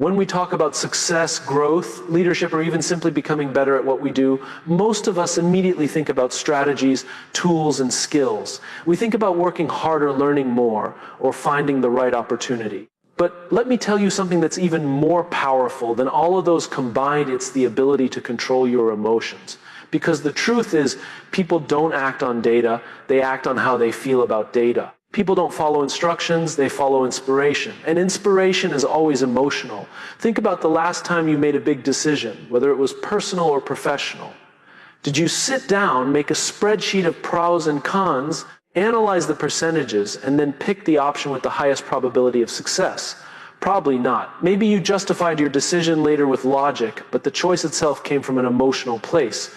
When we talk about success, growth, leadership, or even simply becoming better at what we do, most of us immediately think about strategies, tools, and skills. We think about working harder, learning more, or finding the right opportunity. But let me tell you something that's even more powerful than all of those combined. It's the ability to control your emotions. Because the truth is, people don't act on data, they act on how they feel about data. People don't follow instructions, they follow inspiration. And inspiration is always emotional. Think about the last time you made a big decision, whether it was personal or professional. Did you sit down, make a spreadsheet of pros and cons, analyze the percentages, and then pick the option with the highest probability of success? Probably not. Maybe you justified your decision later with logic, but the choice itself came from an emotional place.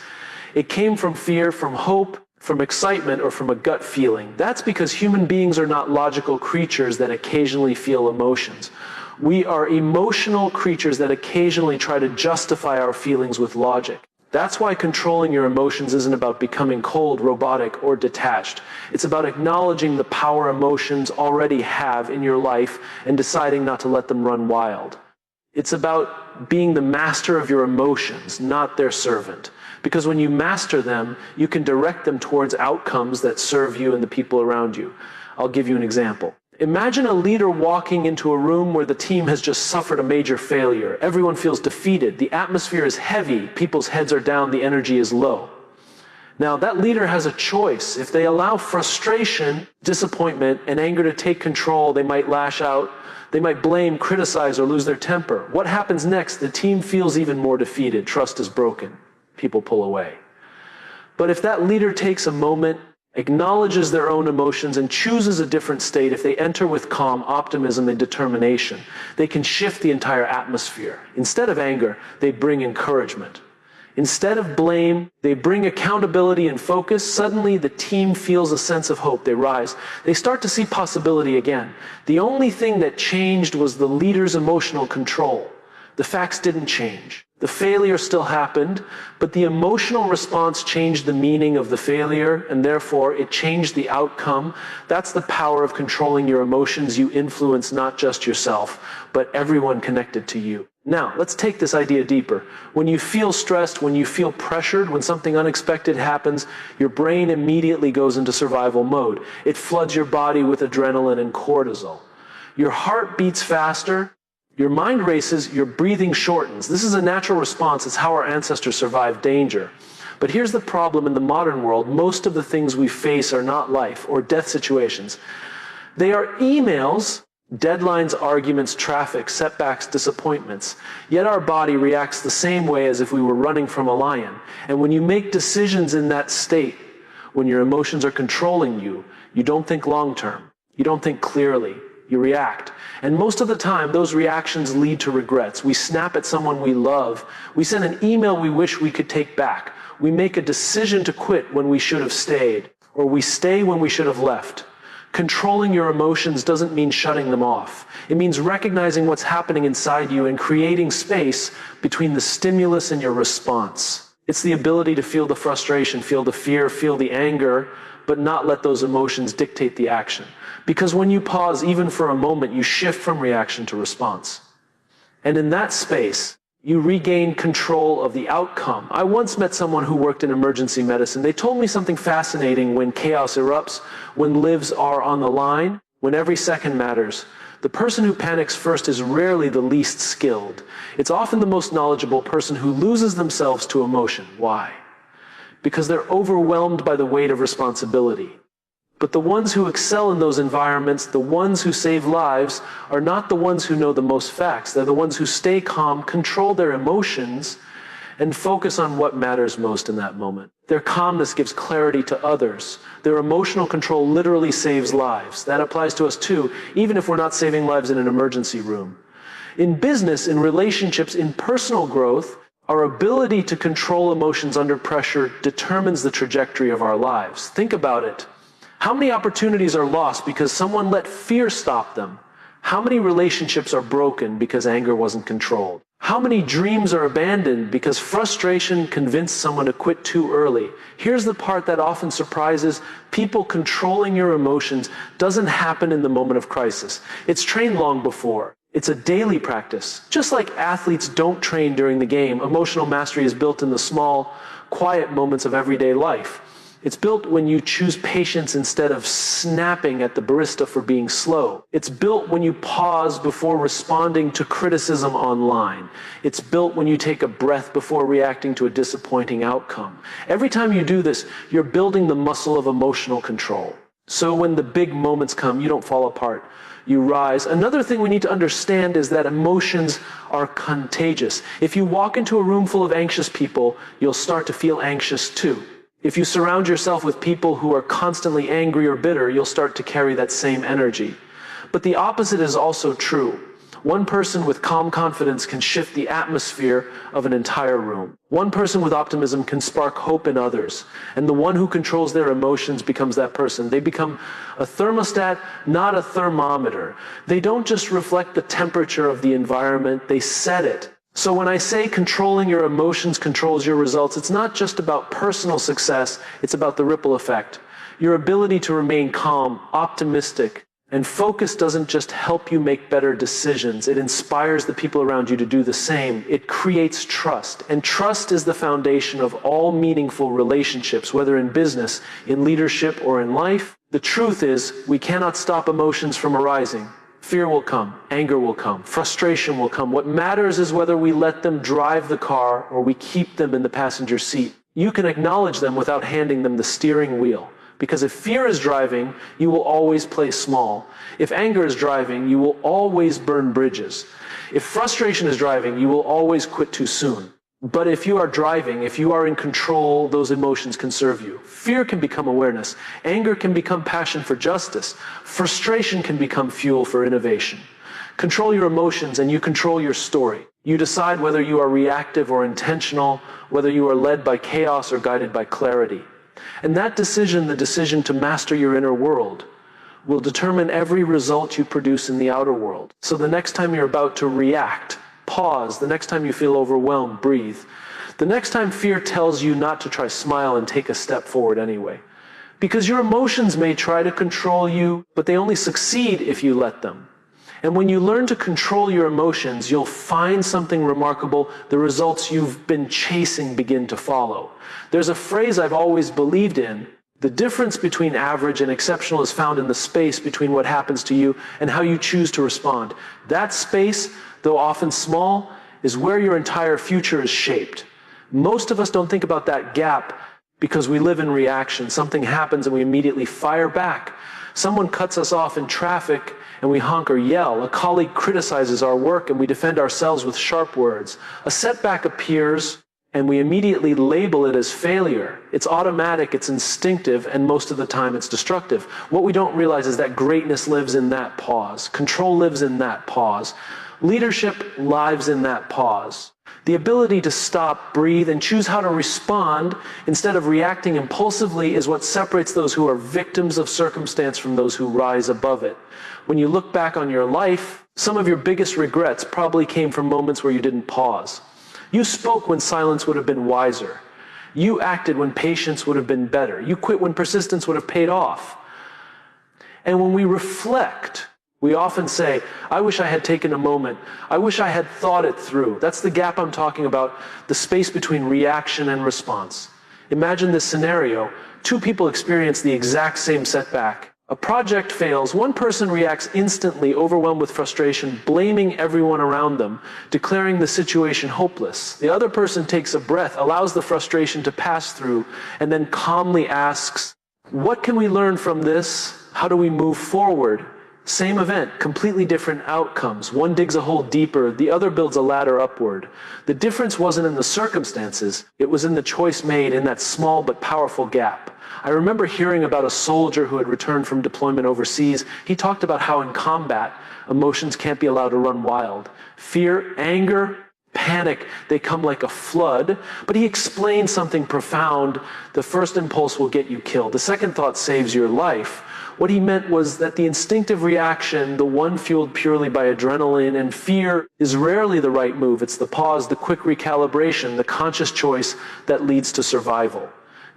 It came from fear, from hope, from excitement, or from a gut feeling. That's because human beings are not logical creatures that occasionally feel emotions. We are emotional creatures that occasionally try to justify our feelings with logic. That's why controlling your emotions isn't about becoming cold, robotic, or detached. It's about acknowledging the power emotions already have in your life and deciding not to let them run wild. It's about being the master of your emotions, not their servant. Because when you master them, you can direct them towards outcomes that serve you and the people around you. I'll give you an example. Imagine a leader walking into a room where the team has just suffered a major failure. Everyone feels defeated. The atmosphere is heavy. People's heads are down. The energy is low. Now, that leader has a choice. If they allow frustration, disappointment, and anger to take control, they might lash out. They might blame, criticize, or lose their temper. What happens next? The team feels even more defeated. Trust is broken. People pull away. But if that leader takes a moment, acknowledges their own emotions, and chooses a different state, if they enter with calm, optimism, and determination, they can shift the entire atmosphere. Instead of anger, they bring encouragement. Instead of blame, they bring accountability and focus. Suddenly, the team feels a sense of hope. They rise. They start to see possibility again. The only thing that changed was the leader's emotional control. The facts didn't change. The failure still happened, but the emotional response changed the meaning of the failure, and therefore it changed the outcome. That's the power of controlling your emotions. You influence not just yourself, but everyone connected to you. Now, let's take this idea deeper. When you feel stressed, when you feel pressured, when something unexpected happens, your brain immediately goes into survival mode. It floods your body with adrenaline and cortisol. Your heart beats faster. Your mind races, your breathing shortens. This is a natural response. It's how our ancestors survived danger. But here's the problem in the modern world. Most of the things we face are not life or death situations. They are emails, deadlines, arguments, traffic, setbacks, disappointments. Yet our body reacts the same way as if we were running from a lion. And when you make decisions in that state, when your emotions are controlling you, you don't think long term. You don't think clearly. You react. And most of the time, those reactions lead to regrets. We snap at someone we love. We send an email we wish we could take back. We make a decision to quit when we should have stayed, or we stay when we should have left. Controlling your emotions doesn't mean shutting them off. It means recognizing what's happening inside you and creating space between the stimulus and your response. It's the ability to feel the frustration, feel the fear, feel the anger, but not let those emotions dictate the action. Because when you pause, even for a moment, you shift from reaction to response. And in that space, you regain control of the outcome. I once met someone who worked in emergency medicine. They told me something fascinating. When chaos erupts, when lives are on the line, when every second matters, the person who panics first is rarely the least skilled. It's often the most knowledgeable person who loses themselves to emotion. Why? Because they're overwhelmed by the weight of responsibility. But the ones who excel in those environments, the ones who save lives, are not the ones who know the most facts. They're the ones who stay calm, control their emotions, and focus on what matters most in that moment. Their calmness gives clarity to others. Their emotional control literally saves lives. That applies to us too, even if we're not saving lives in an emergency room. In business, in relationships, in personal growth, our ability to control emotions under pressure determines the trajectory of our lives. Think about it. How many opportunities are lost because someone let fear stop them? How many relationships are broken because anger wasn't controlled? How many dreams are abandoned because frustration convinced someone to quit too early? Here's the part that often surprises people. Controlling your emotions doesn't happen in the moment of crisis. It's trained long before. It's a daily practice. Just like athletes don't train during the game, emotional mastery is built in the small, quiet moments of everyday life. It's built when you choose patience instead of snapping at the barista for being slow. It's built when you pause before responding to criticism online. It's built when you take a breath before reacting to a disappointing outcome. Every time you do this, you're building the muscle of emotional control. So when the big moments come, you don't fall apart. You rise. Another thing we need to understand is that emotions are contagious. If you walk into a room full of anxious people, you'll start to feel anxious too. If you surround yourself with people who are constantly angry or bitter, you'll start to carry that same energy. But the opposite is also true. One person with calm confidence can shift the atmosphere of an entire room. One person with optimism can spark hope in others. And the one who controls their emotions becomes that person. They become a thermostat, not a thermometer. They don't just reflect the temperature of the environment, they set it. So when I say controlling your emotions controls your results, it's not just about personal success, it's about the ripple effect. Your ability to remain calm, optimistic, and focused doesn't just help you make better decisions, it inspires the people around you to do the same. It creates trust, and trust is the foundation of all meaningful relationships, whether in business, in leadership, or in life. The truth is, we cannot stop emotions from arising. Fear will come, anger will come, frustration will come. What matters is whether we let them drive the car or we keep them in the passenger seat. You can acknowledge them without handing them the steering wheel. Because if fear is driving, you will always play small. If anger is driving, you will always burn bridges. If frustration is driving, you will always quit too soon. But if you are driving, if you are in control, those emotions can serve you. Fear can become awareness. Anger can become passion for justice. Frustration can become fuel for innovation. Control your emotions and you control your story. You decide whether you are reactive or intentional, whether you are led by chaos or guided by clarity. And that decision, the decision to master your inner world, will determine every result you produce in the outer world. So the next time you're about to react, pause. The next time you feel overwhelmed, breathe. The next time fear tells you not to try, smile and take a step forward anyway. Because your emotions may try to control you, but they only succeed if you let them. And when you learn to control your emotions, you'll find something remarkable. The results you've been chasing begin to follow. There's a phrase I've always believed in. The difference between average and exceptional is found in the space between what happens to you and how you choose to respond. That space, though often small, is where your entire future is shaped. Most of us don't think about that gap because we live in reaction. Something happens and we immediately fire back. Someone cuts us off in traffic and we honk or yell. A colleague criticizes our work and we defend ourselves with sharp words. A setback appears and we immediately label it as failure. It's automatic, it's instinctive, and most of the time it's destructive. What we don't realize is that greatness lives in that pause. Control lives in that pause. Leadership lives in that pause. The ability to stop, breathe, and choose how to respond instead of reacting impulsively is what separates those who are victims of circumstance from those who rise above it. When you look back on your life, some of your biggest regrets probably came from moments where you didn't pause. You spoke when silence would have been wiser. You acted when patience would have been better. You quit when persistence would have paid off. And when we reflect, we often say, I wish I had taken a moment. I wish I had thought it through. That's the gap I'm talking about, the space between reaction and response. Imagine this scenario. Two people experience the exact same setback. A project fails. One person reacts instantly, overwhelmed with frustration, blaming everyone around them, declaring the situation hopeless. The other person takes a breath, allows the frustration to pass through, and then calmly asks, what can we learn from this? How do we move forward? Same event, completely different outcomes. One digs a hole deeper, the other builds a ladder upward. The difference wasn't in the circumstances, it was in the choice made in that small but powerful gap. I remember hearing about a soldier who had returned from deployment overseas. He talked about how in combat, emotions can't be allowed to run wild. Fear, anger, panic, they come like a flood. But he explained something profound. The first impulse will get you killed. The second thought saves your life. What he meant was that the instinctive reaction, the one fueled purely by adrenaline and fear, is rarely the right move. It's the pause, the quick recalibration, the conscious choice that leads to survival.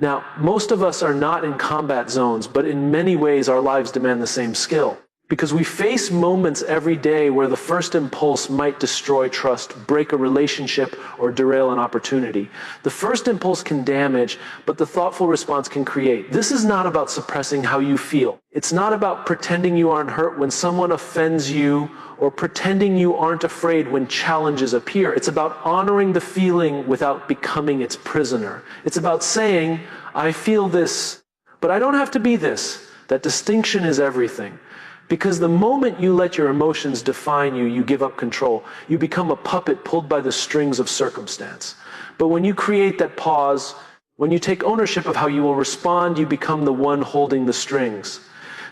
Now, most of us are not in combat zones, but in many ways our lives demand the same skill. Because we face moments every day where the first impulse might destroy trust, break a relationship, or derail an opportunity. The first impulse can damage, but the thoughtful response can create. This is not about suppressing how you feel. It's not about pretending you aren't hurt when someone offends you, or pretending you aren't afraid when challenges appear. It's about honoring the feeling without becoming its prisoner. It's about saying, I feel this, but I don't have to be this. That distinction is everything. Because the moment you let your emotions define you, you give up control. You become a puppet pulled by the strings of circumstance. But when you create that pause, when you take ownership of how you will respond, you become the one holding the strings.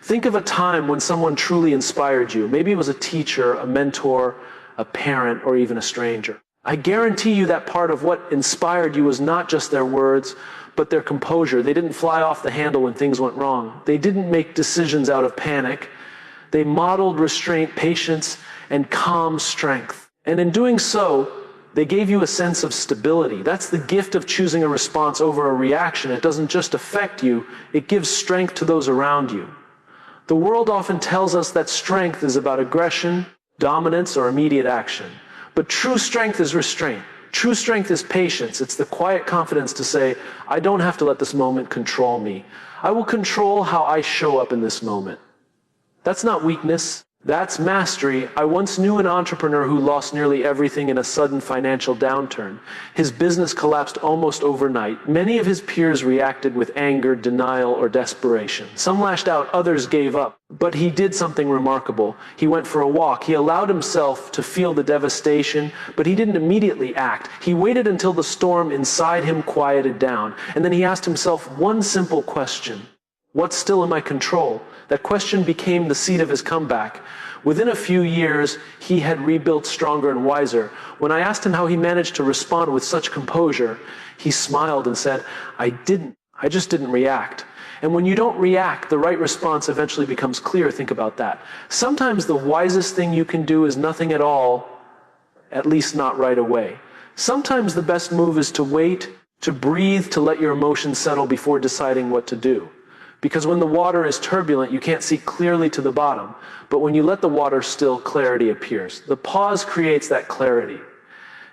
Think of a time when someone truly inspired you. Maybe it was a teacher, a mentor, a parent, or even a stranger. I guarantee you that part of what inspired you was not just their words, but their composure. They didn't fly off the handle when things went wrong. They didn't make decisions out of panic. They modeled restraint, patience, and calm strength. And in doing so, they gave you a sense of stability. That's the gift of choosing a response over a reaction. It doesn't just affect you, it gives strength to those around you. The world often tells us that strength is about aggression, dominance, or immediate action. But true strength is restraint. True strength is patience. It's the quiet confidence to say, I don't have to let this moment control me. I will control how I show up in this moment. That's not weakness. That's mastery. I once knew an entrepreneur who lost nearly everything in a sudden financial downturn. His business collapsed almost overnight. Many of his peers reacted with anger, denial, or desperation. Some lashed out, others gave up. But he did something remarkable. He went for a walk. He allowed himself to feel the devastation, but he didn't immediately act. He waited until the storm inside him quieted down. And then he asked himself one simple question. What's still in my control? That question became the seed of his comeback. Within a few years, he had rebuilt stronger and wiser. When I asked him how he managed to respond with such composure, he smiled and said, I just didn't react. And when you don't react, the right response eventually becomes clear. Think about that. Sometimes the wisest thing you can do is nothing at all, at least not right away. Sometimes the best move is to wait, to breathe, to let your emotions settle before deciding what to do. Because when the water is turbulent, you can't see clearly to the bottom. But when you let the water still, clarity appears. The pause creates that clarity.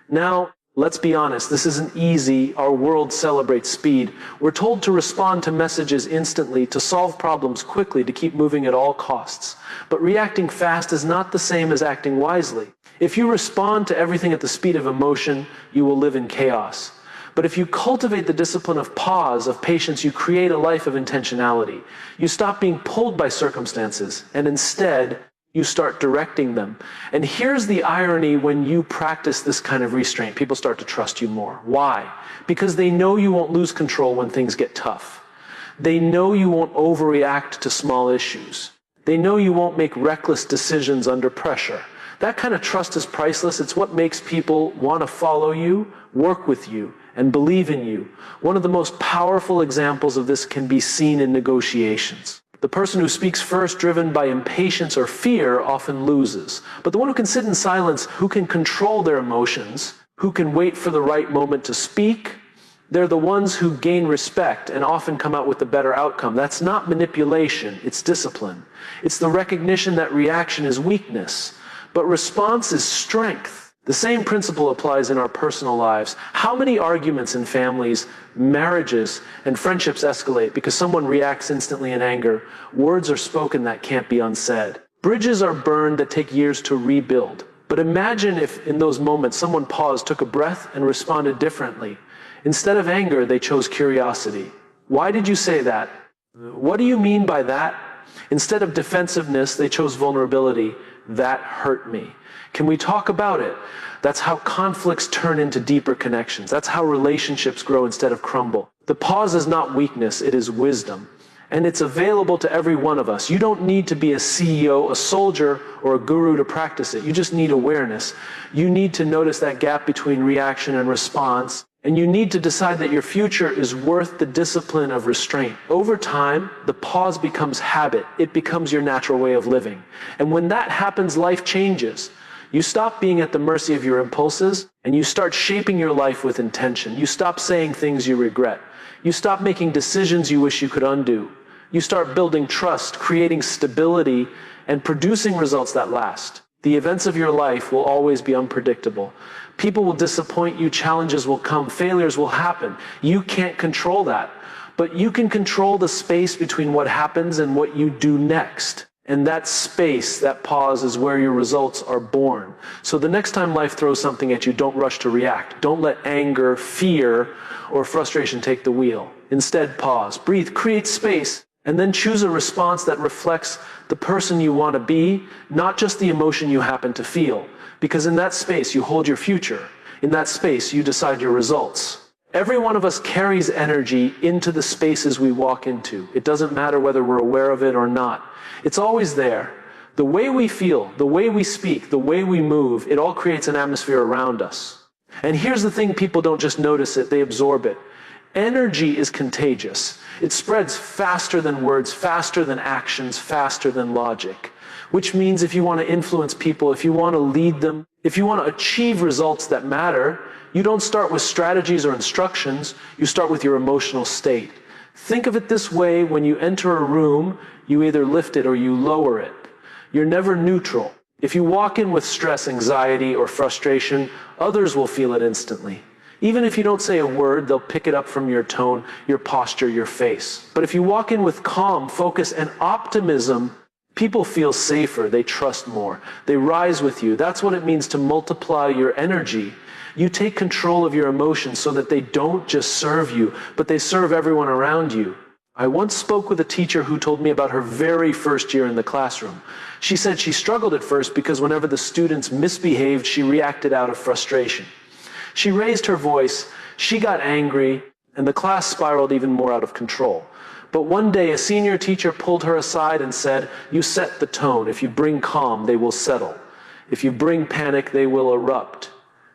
Now, let's be honest, this isn't easy. Our world celebrates speed. We're told to respond to messages instantly, to solve problems quickly, to keep moving at all costs. But reacting fast is not the same as acting wisely. If you respond to everything at the speed of emotion, you will live in chaos. But if you cultivate the discipline of pause, of patience, you create a life of intentionality. You stop being pulled by circumstances, and instead, you start directing them. And here's the irony when you practice this kind of restraint. People start to trust you more. Why? Because they know you won't lose control when things get tough. They know you won't overreact to small issues. They know you won't make reckless decisions under pressure. That kind of trust is priceless. It's what makes people want to follow you, work with you, and believe in you. One of the most powerful examples of this can be seen in negotiations. The person who speaks first, driven by impatience or fear, often loses. But the one who can sit in silence, who can control their emotions, who can wait for the right moment to speak, they're the ones who gain respect and often come out with the better outcome. That's not manipulation, it's discipline. It's the recognition that reaction is weakness, but response is strength. The same principle applies in our personal lives. How many arguments in families, marriages, and friendships escalate because someone reacts instantly in anger? Words are spoken that can't be unsaid. Bridges are burned that take years to rebuild. But imagine if in those moments someone paused, took a breath, and responded differently. Instead of anger, they chose curiosity. Why did you say that? What do you mean by that? Instead of defensiveness, they chose vulnerability. That hurt me. Can we talk about it? That's how conflicts turn into deeper connections. That's how relationships grow instead of crumble. The pause is not weakness, it is wisdom. And it's available to every one of us. You don't need to be a CEO, a soldier, or a guru to practice it. You just need awareness. You need to notice that gap between reaction and response. And you need to decide that your future is worth the discipline of restraint. Over time, the pause becomes habit. It becomes your natural way of living. And when that happens, life changes. You stop being at the mercy of your impulses, and you start shaping your life with intention. You stop saying things you regret. You stop making decisions you wish you could undo. You start building trust, creating stability, and producing results that last. The events of your life will always be unpredictable. People will disappoint you, challenges will come, failures will happen. You can't control that. But you can control the space between what happens and what you do next. And that space, that pause, is where your results are born. So the next time life throws something at you, don't rush to react. Don't let anger, fear, or frustration take the wheel. Instead, pause, breathe, create space, and then choose a response that reflects the person you want to be, not just the emotion you happen to feel. Because in that space, you hold your future. In that space, you decide your results. Every one of us carries energy into the spaces we walk into. It doesn't matter whether we're aware of it or not. It's always there. The way we feel, the way we speak, the way we move, it all creates an atmosphere around us. And here's the thing, people don't just notice it, they absorb it. Energy is contagious. It spreads faster than words, faster than actions, faster than logic. Which means if you want to influence people, if you want to lead them, if you want to achieve results that matter, you don't start with strategies or instructions, you start with your emotional state. Think of it this way: when you enter a room, you either lift it or you lower it. You're never neutral. If you walk in with stress, anxiety, or frustration, others will feel it instantly. Even if you don't say a word, they'll pick it up from your tone, your posture, your face. But if you walk in with calm, focus, and optimism, people feel safer, they trust more, they rise with you. That's what it means to multiply your energy. You take control of your emotions so that they don't just serve you, but they serve everyone around you. I once spoke with a teacher who told me about her very first year in the classroom. She said she struggled at first because whenever the students misbehaved, she reacted out of frustration. She raised her voice, she got angry, and the class spiraled even more out of control. But one day, a senior teacher pulled her aside and said, "You set the tone. If you bring calm, they will settle. If you bring panic, they will erupt."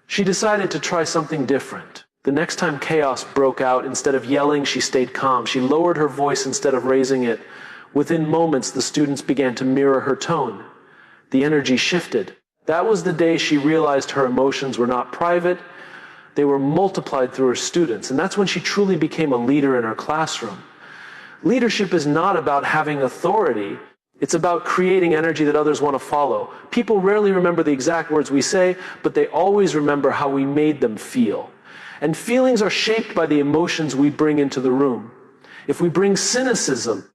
She decided to try something different. The next time chaos broke out, instead of yelling, she stayed calm. She lowered her voice instead of raising it. Within moments, the students began to mirror her tone. The energy shifted. That was the day she realized her emotions were not private, they were multiplied through her students. And that's when she truly became a leader in her classroom. Leadership is not about having authority. It's about creating energy that others want to follow. People rarely remember the exact words we say, but they always remember how we made them feel. And feelings are shaped by the emotions we bring into the room. If we bring cynicism,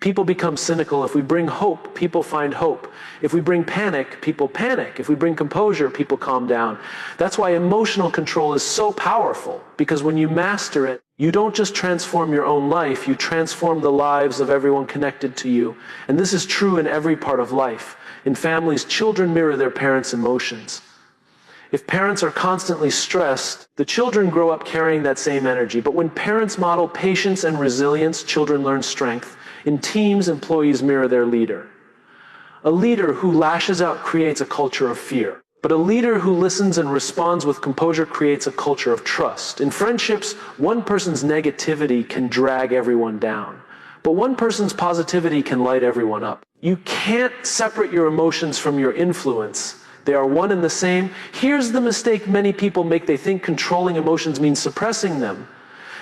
people become cynical. If we bring hope, people find hope. If we bring panic, people panic. If we bring composure, people calm down. That's why emotional control is so powerful, because when you master it, you don't just transform your own life, you transform the lives of everyone connected to you. And this is true in every part of life. In families, children mirror their parents' emotions. If parents are constantly stressed, the children grow up carrying that same energy. But when parents model patience and resilience, children learn strength. In teams, employees mirror their leader. A leader who lashes out creates a culture of fear. But a leader who listens and responds with composure creates a culture of trust. In friendships, one person's negativity can drag everyone down. But one person's positivity can light everyone up. You can't separate your emotions from your influence. They are one and the same. Here's the mistake many people make. They think controlling emotions means suppressing them.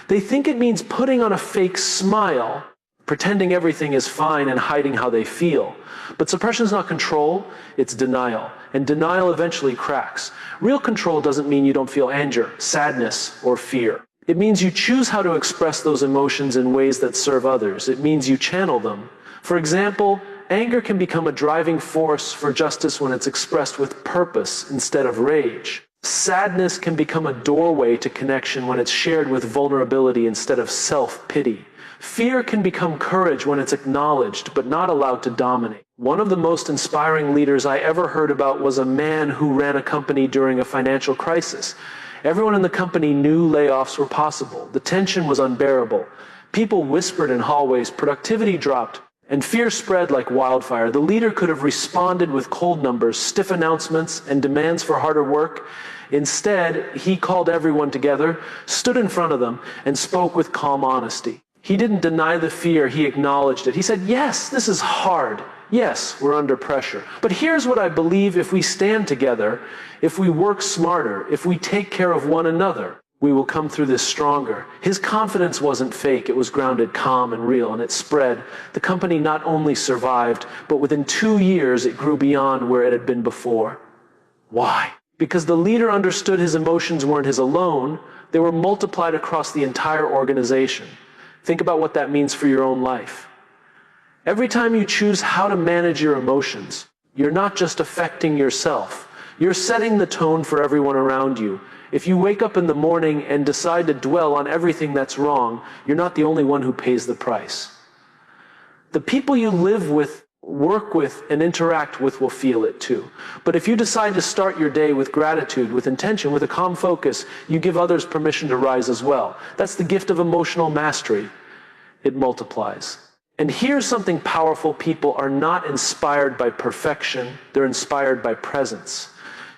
They think it means putting on a fake smile, pretending everything is fine and hiding how they feel. But suppression is not control, it's denial. And denial eventually cracks. Real control doesn't mean you don't feel anger, sadness, or fear. It means you choose how to express those emotions in ways that serve others. It means you channel them. For example, anger can become a driving force for justice when it's expressed with purpose instead of rage. Sadness can become a doorway to connection when it's shared with vulnerability instead of self-pity. Fear can become courage when it's acknowledged but not allowed to dominate. One of the most inspiring leaders I ever heard about was a man who ran a company during a financial crisis. Everyone in the company knew layoffs were possible. The tension was unbearable. People whispered in hallways, productivity dropped, and fear spread like wildfire. The leader could have responded with cold numbers, stiff announcements, and demands for harder work. Instead, he called everyone together, stood in front of them, and spoke with calm honesty. He didn't deny the fear, he acknowledged it. He said, "Yes, this is hard. Yes, we're under pressure. But here's what I believe: if we stand together, if we work smarter, if we take care of one another, we will come through this stronger. His confidence wasn't fake, it was grounded, calm, and real, and it spread. The company not only survived, but within 2 years it grew beyond where it had been before. Why? Because the leader understood his emotions weren't his alone, they were multiplied across the entire organization. Think about what that means for your own life. Every time you choose how to manage your emotions, you're not just affecting yourself, you're setting the tone for everyone around you. If you wake up in the morning and decide to dwell on everything that's wrong, you're not the only one who pays the price. The people you live with, work with, and interact with will feel it too. But if you decide to start your day with gratitude, with intention, with a calm focus, you give others permission to rise as well. That's the gift of emotional mastery. It multiplies. And here's something powerful: people are not inspired by perfection, they're inspired by presence.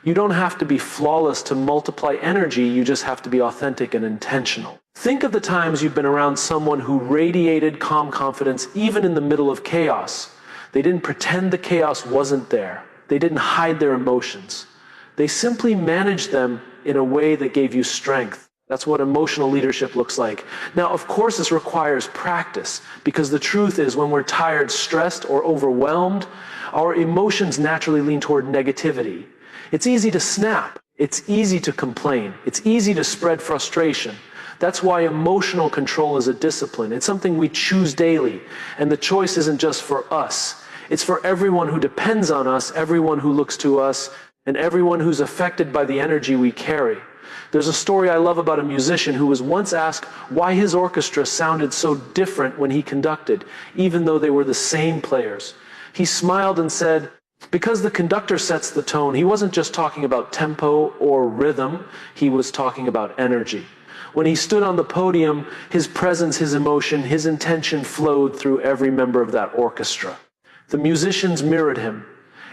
You don't have to be flawless to multiply energy, you just have to be authentic and intentional. Think of the times you've been around someone who radiated calm confidence even in the middle of chaos. They didn't pretend the chaos wasn't there. They didn't hide their emotions. They simply managed them in a way that gave you strength. That's what emotional leadership looks like. Now, of course, this requires practice, because the truth is, when we're tired, stressed, or overwhelmed, our emotions naturally lean toward negativity. It's easy to snap. It's easy to complain. It's easy to spread frustration. That's why emotional control is a discipline. It's something we choose daily. And the choice isn't just for us. It's for everyone who depends on us, everyone who looks to us, and everyone who's affected by the energy we carry. There's a story I love about a musician who was once asked why his orchestra sounded so different when he conducted, even though they were the same players. He smiled and said, because the conductor sets the tone. He wasn't just talking about tempo or rhythm, he was talking about energy. When he stood on the podium, his presence, his emotion, his intention flowed through every member of that orchestra. The musicians mirrored him,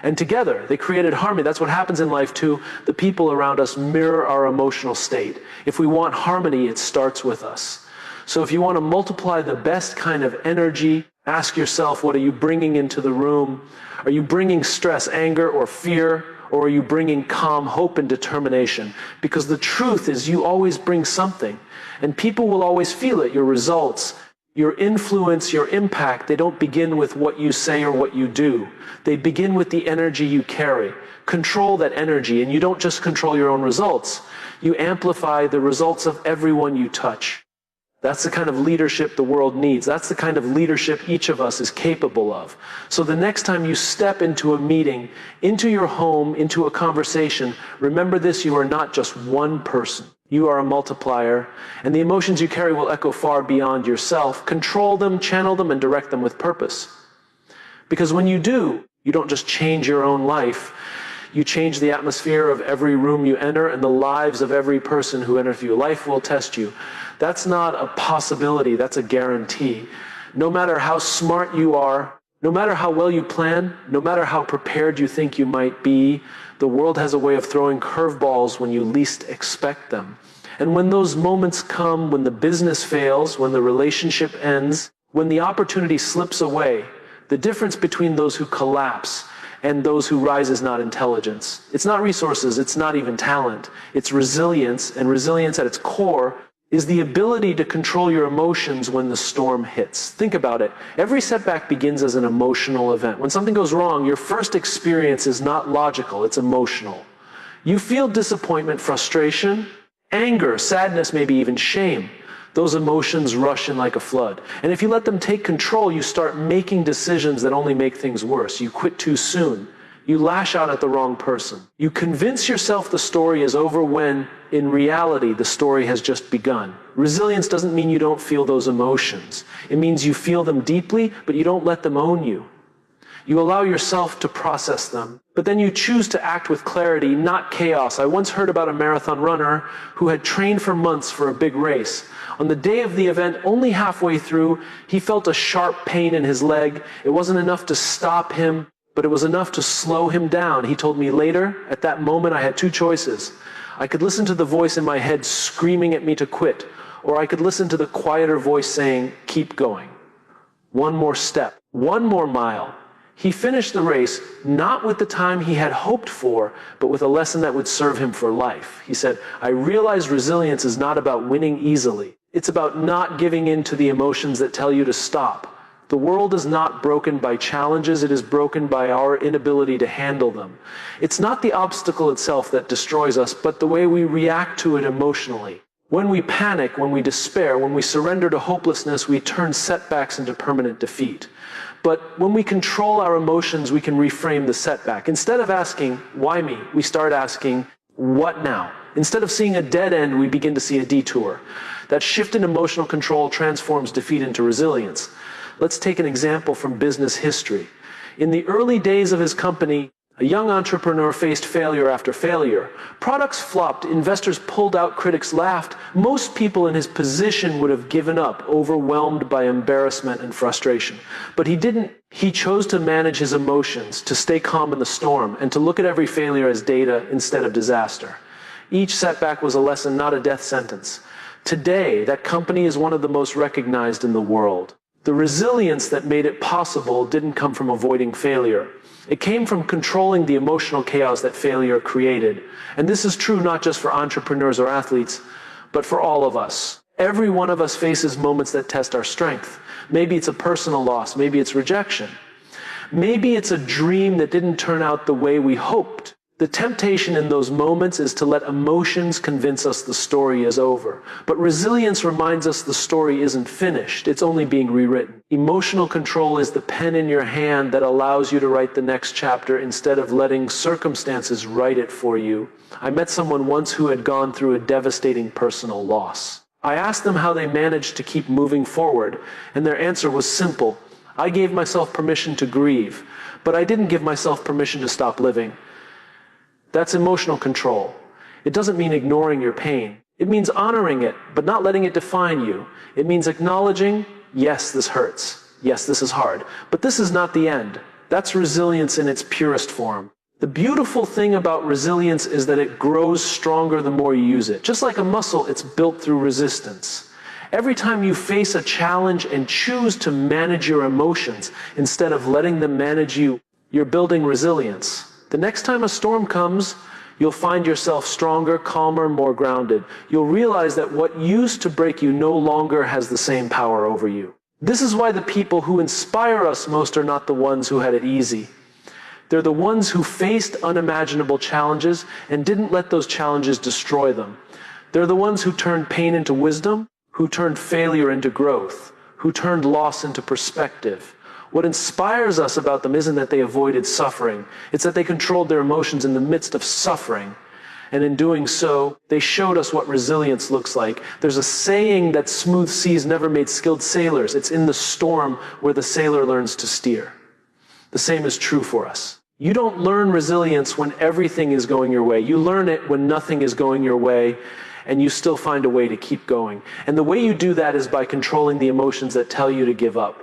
and together they created harmony. That's what happens in life too. The people around us mirror our emotional state. If we want harmony, it starts with us. So if you want to multiply the best kind of energy, ask yourself, what are you bringing into the room? Are you bringing stress, anger, or fear? Or are you bringing calm, hope, and determination? Because the truth is, you always bring something, and people will always feel it. Your results, your influence, your impact, they don't begin with what you say or what you do. They begin with the energy you carry. Control that energy, and you don't just control your own results. You amplify the results of everyone you touch. That's the kind of leadership the world needs. That's the kind of leadership each of us is capable of. So the next time you step into a meeting, into your home, into a conversation, remember this: you are not just one person. You are a multiplier, and the emotions you carry will echo far beyond yourself. Control them, channel them, and direct them with purpose. Because when you do, you don't just change your own life, you change the atmosphere of every room you enter and the lives of every person who enters you. Life will test you. That's not a possibility, that's a guarantee. No matter how smart you are, no matter how well you plan, no matter how prepared you think you might be, the world has a way of throwing curveballs when you least expect them. And when those moments come, when the business fails, when the relationship ends, when the opportunity slips away, the difference between those who collapse and those who rise is not intelligence. It's not resources, it's not even talent. It's resilience, and resilience at its core is the ability to control your emotions when the storm hits. Think about it. Every setback begins as an emotional event. When something goes wrong, your first experience is not logical, it's emotional. You feel disappointment, frustration, anger, sadness, maybe even shame. Those emotions rush in like a flood. And if you let them take control, you start making decisions that only make things worse. You quit too soon. You lash out at the wrong person. You convince yourself the story is over when, in reality, the story has just begun. Resilience doesn't mean you don't feel those emotions. It means you feel them deeply, but you don't let them own you. You allow yourself to process them, but then you choose to act with clarity, not chaos. I once heard about a marathon runner who had trained for months for a big race. On the day of the event, only halfway through, he felt a sharp pain in his leg. It wasn't enough to stop him, but it was enough to slow him down. He told me later, at that moment, I had two choices. I could listen to the voice in my head screaming at me to quit, or I could listen to the quieter voice saying, keep going. One more step, one more mile. He finished the race not with the time he had hoped for, but with a lesson that would serve him for life. He said, "I realized resilience is not about winning easily. It's about not giving in to the emotions that tell you to stop. The world is not broken by challenges, it is broken by our inability to handle them. It's not the obstacle itself that destroys us, but the way we react to it emotionally. When we panic, when we despair, when we surrender to hopelessness, we turn setbacks into permanent defeat. But when we control our emotions, we can reframe the setback. Instead of asking, why me? We start asking, what now? Instead of seeing a dead end, we begin to see a detour. That shift in emotional control transforms defeat into resilience. Let's take an example from business history. In the early days of his company, a young entrepreneur faced failure after failure. Products flopped, investors pulled out, critics laughed. Most people in his position would have given up, overwhelmed by embarrassment and frustration. But he didn't. He chose to manage his emotions, to stay calm in the storm, and to look at every failure as data instead of disaster. Each setback was a lesson, not a death sentence. Today, that company is one of the most recognized in the world. The resilience that made it possible didn't come from avoiding failure. It came from controlling the emotional chaos that failure created. And this is true not just for entrepreneurs or athletes, but for all of us. Every one of us faces moments that test our strength. Maybe it's a personal loss, maybe it's rejection. Maybe it's a dream that didn't turn out the way we hoped. The temptation in those moments is to let emotions convince us the story is over. But resilience reminds us the story isn't finished, it's only being rewritten. Emotional control is the pen in your hand that allows you to write the next chapter instead of letting circumstances write it for you. I met someone once who had gone through a devastating personal loss. I asked them how they managed to keep moving forward, and their answer was simple. I gave myself permission to grieve, but I didn't give myself permission to stop living. That's emotional control. It doesn't mean ignoring your pain. It means honoring it, but not letting it define you. It means acknowledging, yes, this hurts. Yes, this is hard. But this is not the end. That's resilience in its purest form. The beautiful thing about resilience is that it grows stronger the more you use it. Just like a muscle, it's built through resistance. Every time you face a challenge and choose to manage your emotions instead of letting them manage you, you're building resilience. The next time a storm comes, you'll find yourself stronger, calmer, more grounded. You'll realize that what used to break you no longer has the same power over you. This is why the people who inspire us most are not the ones who had it easy. They're the ones who faced unimaginable challenges and didn't let those challenges destroy them. They're the ones who turned pain into wisdom, who turned failure into growth, who turned loss into perspective. What inspires us about them isn't that they avoided suffering. It's that they controlled their emotions in the midst of suffering. And in doing so, they showed us what resilience looks like. There's a saying that smooth seas never made skilled sailors. It's in the storm where the sailor learns to steer. The same is true for us. You don't learn resilience when everything is going your way. You learn it when nothing is going your way, and you still find a way to keep going. And the way you do that is by controlling the emotions that tell you to give up.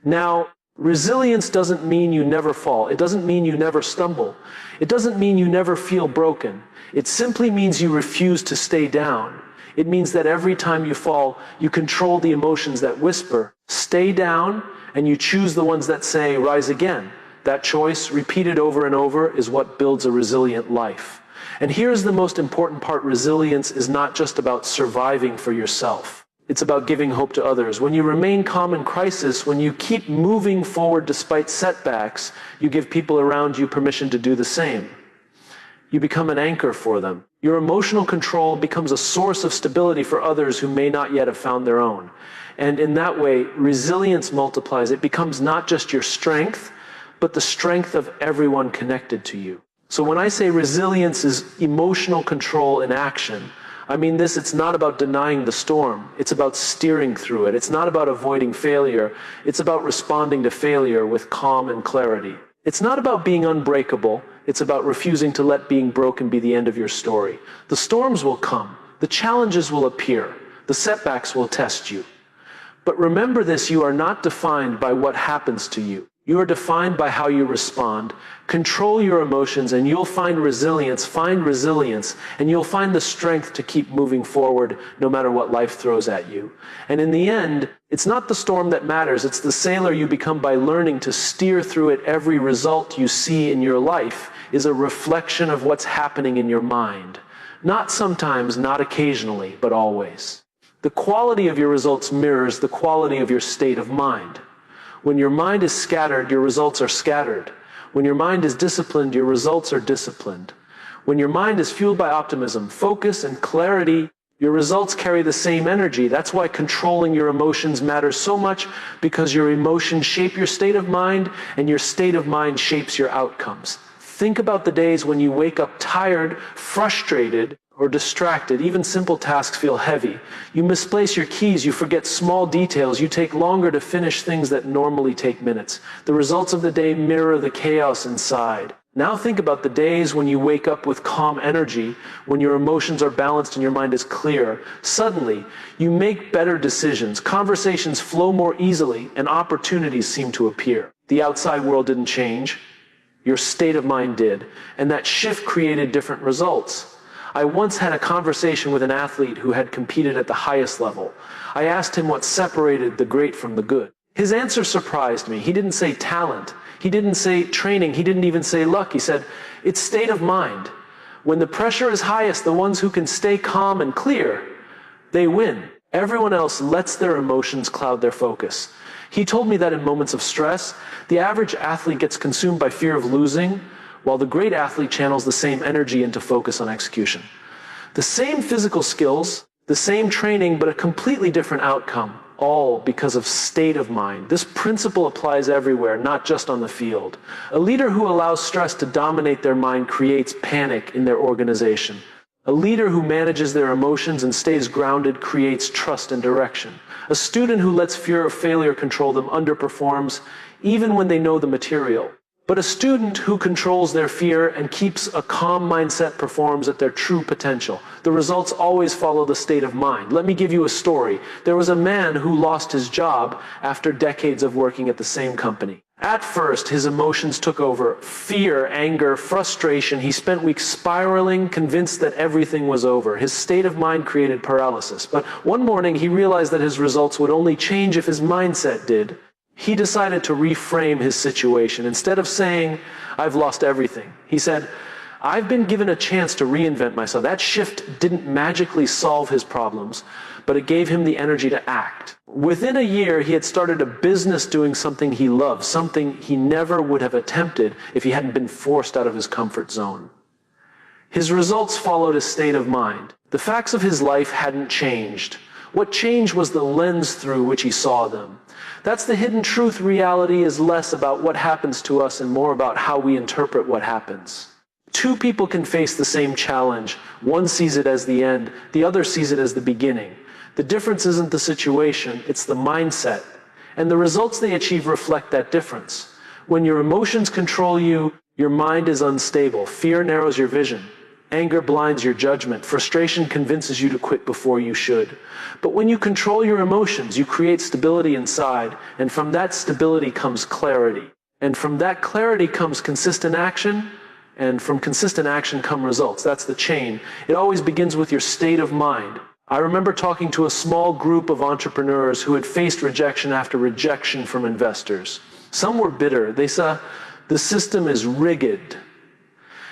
Now, resilience doesn't mean you never fall. It doesn't mean you never stumble. It doesn't mean you never feel broken. It simply means you refuse to stay down. It means that every time you fall, you control the emotions that whisper, stay down, and you choose the ones that say, rise again. That choice, repeated over and over, is what builds a resilient life. And here's the most important part. Resilience is not just about surviving for yourself. It's about giving hope to others. When you remain calm in crisis, when you keep moving forward despite setbacks, you give people around you permission to do the same. You become an anchor for them. Your emotional control becomes a source of stability for others who may not yet have found their own. And in that way, resilience multiplies. It becomes not just your strength, but the strength of everyone connected to you. So when I say resilience is emotional control in action, I mean this, it's not about denying the storm. It's about steering through it. It's not about avoiding failure. It's about responding to failure with calm and clarity. It's not about being unbreakable. It's about refusing to let being broken be the end of your story. The storms will come. The challenges will appear. The setbacks will test you. But remember this, you are not defined by what happens to you. You are defined by how you respond. Control your emotions and you'll find resilience. Find resilience and you'll find the strength to keep moving forward no matter what life throws at you. And in the end, it's not the storm that matters. It's the sailor you become by learning to steer through it. Every result you see in your life is a reflection of what's happening in your mind. Not sometimes, not occasionally, but always. The quality of your results mirrors the quality of your state of mind. When your mind is scattered, your results are scattered. When your mind is disciplined, your results are disciplined. When your mind is fueled by optimism, focus, and clarity, your results carry the same energy. That's why controlling your emotions matters so much, because your emotions shape your state of mind, and your state of mind shapes your outcomes. Think about the days when you wake up tired, frustrated, or distracted. Even simple tasks feel heavy. You misplace your keys, you forget small details, you take longer to finish things that normally take minutes. The results of the day mirror the chaos inside. Now think about the days when you wake up with calm energy, when your emotions are balanced and your mind is clear. Suddenly, you make better decisions, conversations flow more easily, and opportunities seem to appear. The outside world didn't change, your state of mind did, and that shift created different results. I once had a conversation with an athlete who had competed at the highest level. I asked him what separated the great from the good. His answer surprised me. He didn't say talent. He didn't say training. He didn't even say luck. He said, it's state of mind. When the pressure is highest, the ones who can stay calm and clear, they win. Everyone else lets their emotions cloud their focus. He told me that in moments of stress, the average athlete gets consumed by fear of losing, while the great athlete channels the same energy into focus on execution. The same physical skills, the same training, but a completely different outcome, all because of state of mind. This principle applies everywhere, not just on the field. A leader who allows stress to dominate their mind creates panic in their organization. A leader who manages their emotions and stays grounded creates trust and direction. A student who lets fear of failure control them underperforms, even when they know the material. But a student who controls their fear and keeps a calm mindset performs at their true potential. The results always follow the state of mind. Let me give you a story. There was a man who lost his job after decades of working at the same company. At first, his emotions took over. Fear, anger, frustration. He spent weeks spiraling, convinced that everything was over. His state of mind created paralysis. But one morning, he realized that his results would only change if his mindset did. He decided to reframe his situation. Instead of saying, I've lost everything, he said, I've been given a chance to reinvent myself. That shift didn't magically solve his problems, but it gave him the energy to act. Within a year, he had started a business doing something he loved, something he never would have attempted if he hadn't been forced out of his comfort zone. His results followed his state of mind. The facts of his life hadn't changed. What changed was the lens through which he saw them. That's the hidden truth. Reality is less about what happens to us and more about how we interpret what happens. Two people can face the same challenge. One sees it as the end, the other sees it as the beginning. The difference isn't the situation, it's the mindset. And the results they achieve reflect that difference. When your emotions control you, your mind is unstable. Fear narrows your vision. Anger blinds your judgment. Frustration convinces you to quit before you should. But when you control your emotions, you create stability inside, and from that stability comes clarity. And from that clarity comes consistent action, and from consistent action come results. That's the chain. It always begins with your state of mind. I remember talking to a small group of entrepreneurs who had faced rejection after rejection from investors. Some were bitter. They saw the system is rigged.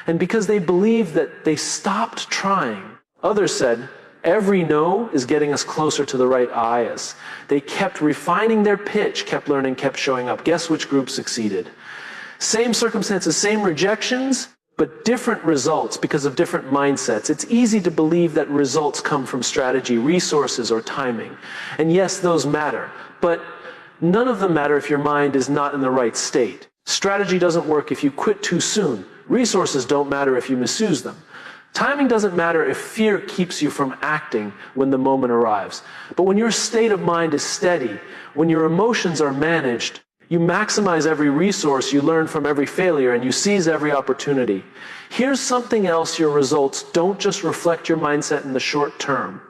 And because they believed that, they stopped trying. Others said, every no is getting us closer to the right ayahs. They kept refining their pitch, kept learning, kept showing up. Guess which group succeeded? Same circumstances, same rejections, but different results because of different mindsets. It's easy to believe that results come from strategy, resources, or timing. And yes, those matter, but none of them matter if your mind is not in the right state. Strategy doesn't work if you quit too soon. Resources don't matter if you misuse them. Timing doesn't matter if fear keeps you from acting when the moment arrives. But when your state of mind is steady, when your emotions are managed, you maximize every resource, you learn from every failure, and you seize every opportunity. Here's something else: your results don't just reflect your mindset in the short term.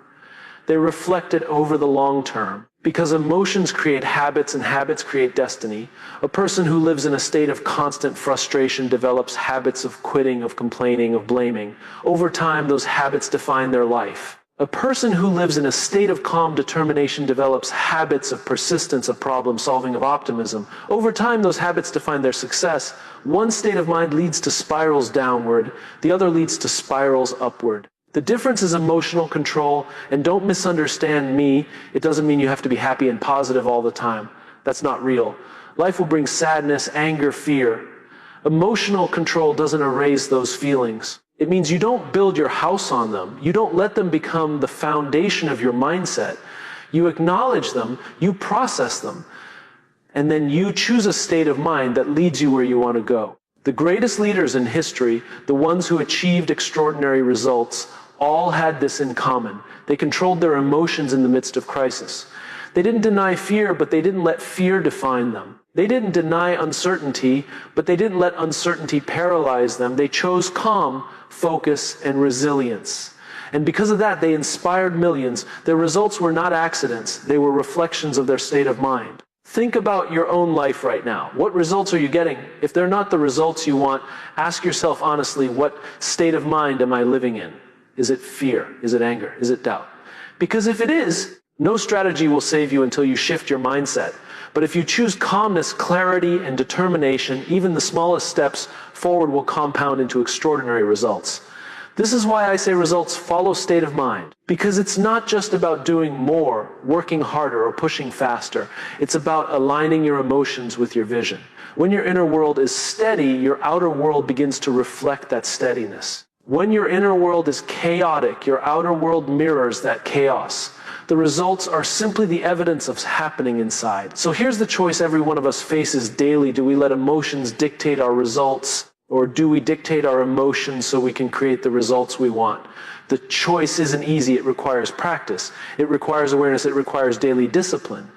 They reflect it over the long term. Because emotions create habits and habits create destiny. A person who lives in a state of constant frustration develops habits of quitting, of complaining, of blaming. Over time, those habits define their life. A person who lives in a state of calm determination develops habits of persistence, of problem solving, of optimism. Over time, those habits define their success. One state of mind leads to spirals downward, the other leads to spirals upward. The difference is emotional control, and don't misunderstand me. It doesn't mean you have to be happy and positive all the time. That's not real. Life will bring sadness, anger, fear. Emotional control doesn't erase those feelings. It means you don't build your house on them. You don't let them become the foundation of your mindset. You acknowledge them, you process them, and then you choose a state of mind that leads you where you want to go. The greatest leaders in history, the ones who achieved extraordinary results, all had this in common. They controlled their emotions in the midst of crisis. They didn't deny fear, but they didn't let fear define them. They didn't deny uncertainty, but they didn't let uncertainty paralyze them. They chose calm, focus, and resilience. And because of that, they inspired millions. Their results were not accidents. They were reflections of their state of mind. Think about your own life right now. What results are you getting? If they're not the results you want, ask yourself honestly, what state of mind am I living in? Is it fear? Is it anger? Is it doubt? Because if it is, no strategy will save you until you shift your mindset. But if you choose calmness, clarity, and determination, even the smallest steps forward will compound into extraordinary results. This is why I say results follow state of mind. Because it's not just about doing more, working harder, or pushing faster. It's about aligning your emotions with your vision. When your inner world is steady, your outer world begins to reflect that steadiness. When your inner world is chaotic, your outer world mirrors that chaos. The results are simply the evidence of happening inside. So here's the choice every one of us faces daily. Do we let emotions dictate our results, or do we dictate our emotions so we can create the results we want? The choice isn't easy. It requires practice. It requires awareness. It requires daily discipline.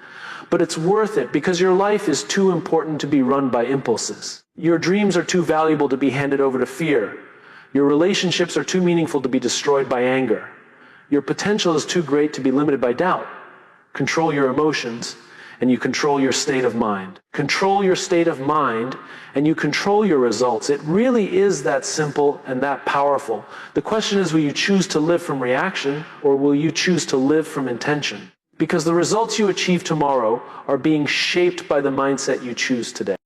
But it's worth it because your life is too important to be run by impulses. Your dreams are too valuable to be handed over to fear. Your relationships are too meaningful to be destroyed by anger. Your potential is too great to be limited by doubt. Control your emotions, and you control your state of mind. Control your state of mind, and you control your results. It really is that simple and that powerful. The question is, will you choose to live from reaction, or will you choose to live from intention? Because the results you achieve tomorrow are being shaped by the mindset you choose today.